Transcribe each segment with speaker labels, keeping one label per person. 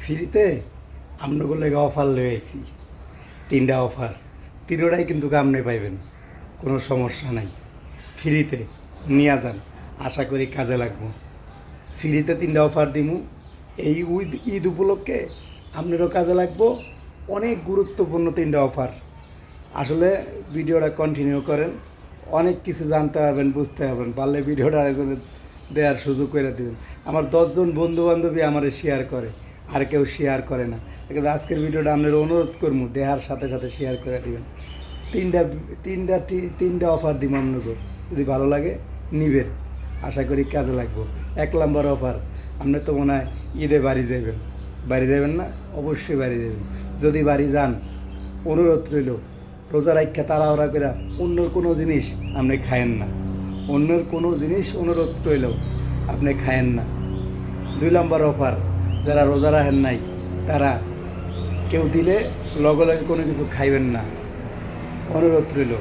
Speaker 1: ফ্রিতে আপনাদের লেগে অফার লয়েছি। 3টা অফার, 3টাই কিন্তু আপনি পাইবেন, কোনো সমস্যা নাই। ফ্রিতে নিয়ে যান, আশা করি কাজে লাগবো। ফ্রিতে 3টা অফার দিমু, এই ঈদ উপলক্ষে আপনারও কাজে লাগবো। অনেক গুরুত্বপূর্ণ 3টা অফার। আসলে ভিডিওটা কন্টিনিউ করেন, অনেক কিছু জানতে পারবেন, বুঝতে পারবেন। পারলে ভিডিওটা আরেকজনের দেওয়ার সুযোগ করে দেবেন। আমার 10 জন বন্ধুবান্ধবী আমার শেয়ার করে, আর কেউ শেয়ার করে না। কিন্তু আজকের ভিডিওটা আপনার অনুরোধ করবো, দেওয়ার সাথে সাথে শেয়ার করে দেবেন। তিনটা অফার দিব আপনাকে, যদি ভালো লাগে নিবেন, আশা করি কাজে লাগবো। 1 নম্বর অফার, আপনি তো মনে হয় ঈদে বাড়ি যাবেন না? অবশ্যই বাড়ি যাবেন। যদি বাড়ি যান, অনুরোধ রইল, রোজা রাখা তাড়াহুড়া করে অন্যর কোনো জিনিস আপনি খায়েন না। অন্যের কোনো জিনিস অনুরোধ রইল, আপনি খায়েন না। 2 নম্বর অফার, যারা রোজা রাখেন নাই তারা কেউ দিলে লগে লগে কোনো কিছু খাইবেন না, অনুরোধ রইল।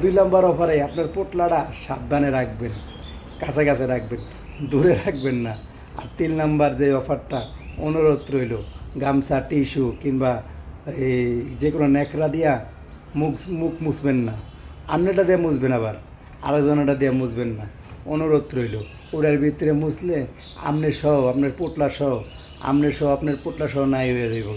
Speaker 1: 2 নম্বর অফারে আপনার পোটলাটা সাবধানে রাখবেন, কাছে রাখবেন, দূরে রাখবেন না। আর 3 নম্বর যে অফারটা, অনুরোধ রইল, গামছা, টিস্যু কিংবা এই যে কোনো ন্যাকড়া দিয়া মুখ মুছবেন না। আপনারটা দিয়ে মুছবেন, আবার আরেকজনেরটা দিয়ে মুছবেন না, অনুরোধ রইল। ওটার ভিতরে মুছলে আপনার পোটলা সহ নাই হয়ে যাইব।